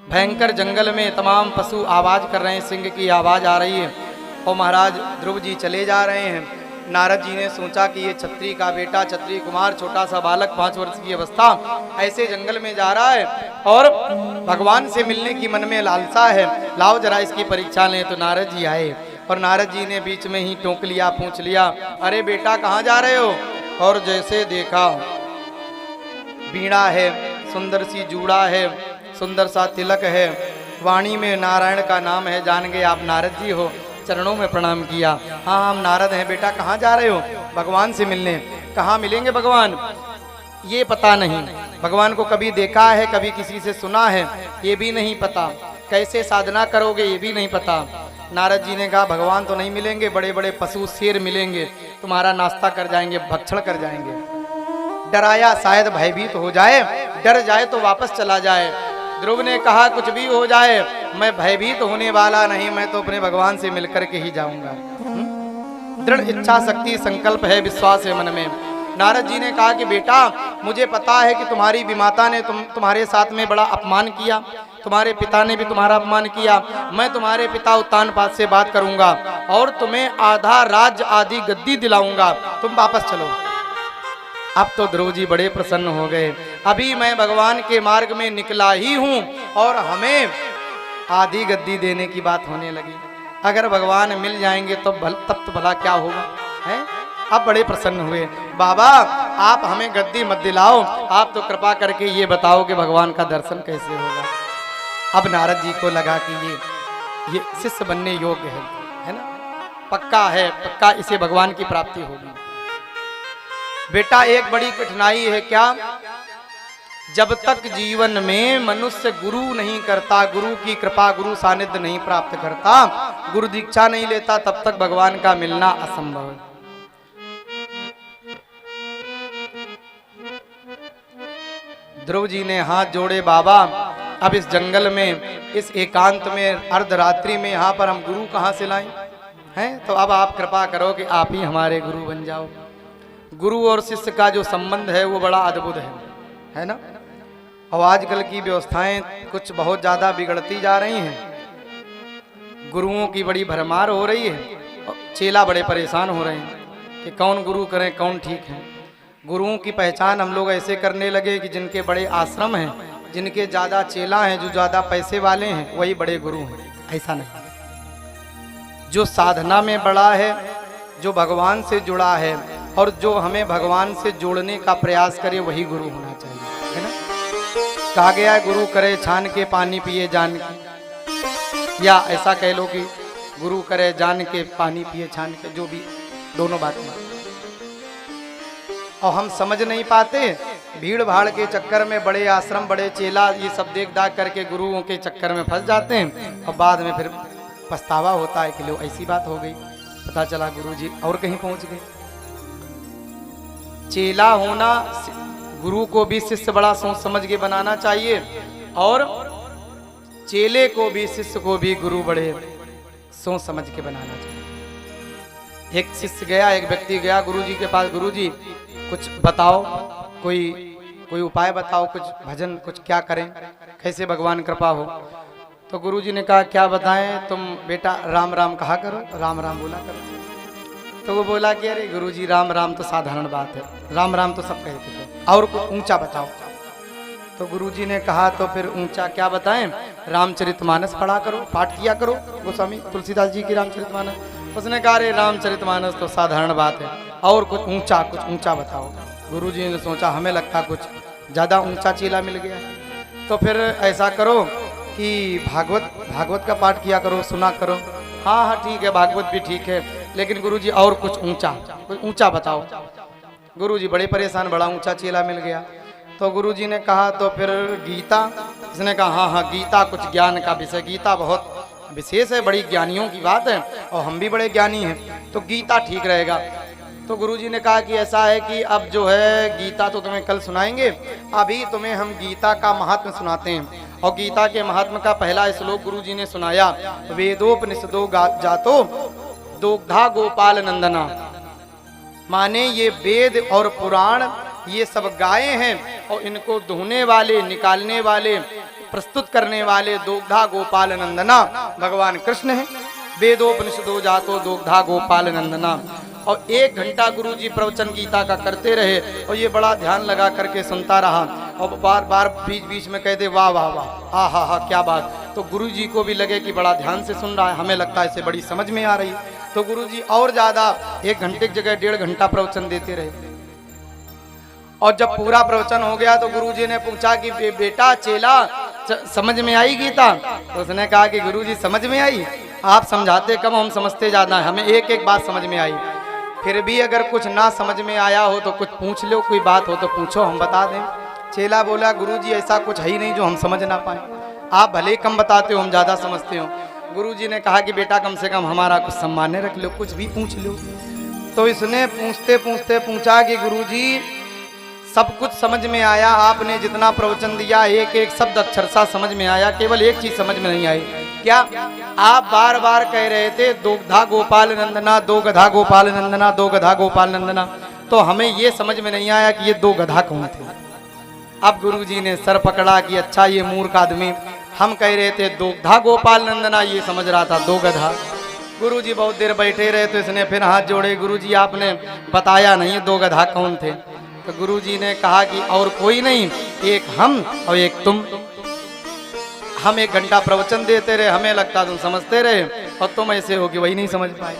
भयंकर जंगल में तमाम पशु आवाज कर रहे हैं, सिंह की आवाज आ रही है और महाराज ध्रुव जी चले जा रहे हैं। नारद जी ने सोचा कि ये छत्री का बेटा, छत्री कुमार, छोटा सा बालक 5 वर्ष की अवस्था ऐसे जंगल में जा रहा है और भगवान से मिलने की मन में लालसा है, लाओ जरा इसकी परीक्षा लें। तो नारद जी आए और नारद जी ने बीच में ही टोक लिया, पूछ लिया, अरे बेटा कहाँ जा रहे हो? और जैसे देखा वीणा है, सुंदर सी जूड़ा है, सुंदर सा तिलक है, वाणी में नारायण का नाम है, जान गए आप नारद जी हो। चरणों में प्रणाम किया, हाँ हम नारद हैं बेटा, कहाँ जा रहे हो? भगवान से मिलने। कहाँ मिलेंगे भगवान? ये पता नहीं। भगवान को कभी देखा है, कभी किसी से सुना है, ये भी नहीं पता। कैसे साधना करोगे ये भी नहीं पता। नारद जी ने कहा भगवान तो नहीं मिलेंगे, बड़े बड़े पशु शेर मिलेंगे, तुम्हारा नाश्ता कर जाएंगे, भक्षण कर जाएंगे। डराया, शायद भयभीत हो जाए, डर जाए तो वापस चला जाए। ध्रुव ने कहा कुछ भी हो जाए मैं भयभीत होने वाला नहीं, मैं तो अपने भगवान से मिलकर के ही जाऊंगा। दृढ़ इच्छा शक्ति, संकल्प है, विश्वास है मन में। नारद जी ने कहा कि बेटा मुझे पता है कि तुम्हारी विमाता ने तुम्हारे साथ में बड़ा अपमान किया, तुम्हारे पिता ने भी तुम्हारा अपमान किया। मैं तुम्हारे पिता उत्तानपाद से बात करूंगा और तुम्हें आधा राज्य आदि गद्दी दिलाऊंगा, तुम वापस चलो। अब तो ध्रुव जी बड़े प्रसन्न हो गए, अभी मैं भगवान के मार्ग में निकला ही हूं और हमें आधी गद्दी देने की बात होने लगी। अगर भगवान मिल जाएंगे तो तब तो भला क्या होगा, है? अब बड़े प्रसन्न हुए, बाबा आप हमें गद्दी मत दिलाओ, आप तो कृपा करके ये बताओ कि भगवान का दर्शन कैसे होगा। अब नारद जी को लगा कि ये शिष्य बनने योग्य है ना, पक्का है, पक्का इसे भगवान की प्राप्ति होगी। बेटा एक बड़ी कठिनाई है, क्या? जब तक जीवन में मनुष्य गुरु नहीं करता, गुरु की कृपा, गुरु सानिध्य नहीं प्राप्त करता, गुरु दीक्षा नहीं लेता, तब तक भगवान का मिलना असंभव है। ध्रुव जी ने हाथ जोड़े, बाबा अब इस जंगल में, इस एकांत में, अर्धरात्रि में यहाँ पर हम गुरु कहाँ से लाएं? हैं? तो अब आप कृपा करो कि आप ही हमारे गुरु बन जाओ। गुरु और शिष्य का जो संबंध है वो बड़ा अद्भुत है ना। और आजकल की व्यवस्थाएं कुछ बहुत ज्यादा बिगड़ती जा रही हैं, गुरुओं की बड़ी भरमार हो रही है, चेला बड़े परेशान हो रहे हैं कि कौन गुरु करें, कौन ठीक है। गुरुओं की पहचान हम लोग ऐसे करने लगे कि जिनके बड़े आश्रम हैं, जिनके ज्यादा चेला हैं, जो ज्यादा पैसे वाले हैं, वही बड़े गुरु हैं। ऐसा नहीं, जो साधना में बड़ा है, जो भगवान से जुड़ा है और जो हमें भगवान से जोड़ने का प्रयास करे, वही गुरु होना चाहिए, है ना। कहा गया है गुरु करे छान के पानी पिए जान के, या ऐसा कह लो कि गुरु करे जान के पानी पिए छान के, जो भी, दोनों बातें। और हम समझ नहीं पाते, भीड़ भाड़ के चक्कर में बड़े आश्रम, बड़े चेला, ये सब देख दाख करके गुरुओं के चक्कर में फंस जाते हैं और बाद में फिर पछतावा होता है कि लो ऐसी बात हो गई, पता चला गुरुजी और कहीं पहुंच गए। चेला होना, गुरु को भी शिष्य बड़ा सोच समझ के बनाना चाहिए और चेले को भी, शिष्य को भी गुरु बड़े सोच समझ के बनाना चाहिए। एक शिष्य गया, एक व्यक्ति गया गुरुजी के पास, गुरुजी कुछ बताओ, कोई उपाय बताओ, कुछ भजन, कुछ क्या करें, कैसे भगवान कृपा हो। तो गुरुजी ने कहा क्या बताएं, तुम बेटा राम राम कहा करो, राम राम बोला करो। तो वो बोला कि अरे गुरुजी राम राम तो साधारण बात है, राम राम तो सब कहते थे, और कुछ ऊंचा बताओ। तो गुरुजी ने कहा तो फिर ऊंचा क्या बताएं, रामचरितमानस पढ़ा करो, पाठ किया करो, गोस्वामी तुलसीदास जी की रामचरितमानस। उसने कहा अरे रामचरितमानस तो साधारण बात है, और कुछ ऊंचा बताओ। गुरुजी ने सोचा हमें लगता कुछ ज़्यादा ऊंचा चेला मिल गया, तो फिर ऐसा करो कि भागवत का पाठ किया करो, सुना करो। हाँ हाँ ठीक है, भागवत भी ठीक है, लेकिन गुरुजी और कुछ ऊंचा बताओ। गुरुजी बड़े परेशान, बड़ा ऊंचा चेला मिल गया। तो गुरुजी ने कहा तो फिर गीता। इसने कहा हाँ हाँ गीता कुछ ज्ञान का विषय, गीता बहुत विशेष है, बड़ी ज्ञानियों की बात है और हम भी बड़े ज्ञानी हैं, तो गीता ठीक रहेगा। तो गुरुजी ने कहा कि ऐसा है कि अब जो है गीता तो तुम्हें कल सुनाएंगे, अभी तुम्हें हम गीता का महात्म्य सुनाते हैं। और गीता के महात्म्य का पहला श्लोक गुरुजी ने सुनाया, वेदोपनिषदो जातो दोग्धा गोपाल नंदना। माने ये वेद और पुराण ये सब गायें हैं और इनको धोने वाले, निकालने वाले प्रस्तुत करने वाले दोग्धा गोपाल नंदना भगवान कृष्ण हैं। वेदोपनिषदो जातो दोग्धा गोपाल नंदना। और 1 घंटा गुरुजी प्रवचन गीता का करते रहे और ये बड़ा ध्यान लगा करके सुनता रहा और बार बार बीच बीच में कह दे वाह वाह वाह, हा हा हा, क्या बात। तो गुरुजी को भी लगे कि बड़ा ध्यान से सुन रहा है, हमें लगता है इसे बड़ी समझ में आ रही है। तो गुरुजी और ज्यादा 1 घंटे की जगह 1.5 घंटा प्रवचन देते रहे। और जब पूरा प्रवचन हो गया तो गुरुजी ने पूछा कि बेटा चेला समझ में आई गीता? तो उसने कहा कि गुरुजी समझ में आई, आप समझाते कम हम समझते ज्यादा है, हमें एक एक बात समझ में आई। फिर भी अगर कुछ ना समझ में आया हो तो कुछ पूछ लो, कोई बात हो तो पूछो, हम बता दें। चेला बोला गुरुजी ऐसा कुछ है ही नहीं जो हम समझ ना पाए, आप भले ही कम बताते हो हम ज्यादा समझते हो। गुरुजी ने कहा कि बेटा कम से कम हमारा कुछ सम्मान रख लो, कुछ भी पूछ लो। तो इसने पूछते पूछते पूछा कि गुरुजी सब कुछ समझ में आया, आपने जितना प्रवचन दिया एक एक शब्द अक्षरशः समझ में आया, केवल एक चीज समझ में नहीं आई। क्या? आप बार बार कह रहे थे दोग्धा गोपाल नंदना, दो गधा गोपाल नंदना, दो गधा गोपाल नंदना, तो हमें ये समझ में नहीं आया कि ये 2 गधा कौन थे। अब गुरुजी ने सर पकड़ा कि अच्छा ये मूर्ख आदमी, हम कह रहे थे दोग्धा गोपाल नंदना, ये समझ रहा था 2 गधा। गुरुजी बहुत देर बैठे रहे तो इसने फिर हाथ जोड़े, गुरुजी आपने बताया नहीं 2 गधा कौन थे। तो गुरुजी ने कहा कि और कोई नहीं, एक हम और एक तुम। हम 1 घंटा प्रवचन देते रहे, हमें लगता तुम समझते रहे और तुम ऐसे हो कि वही नहीं समझ पाए।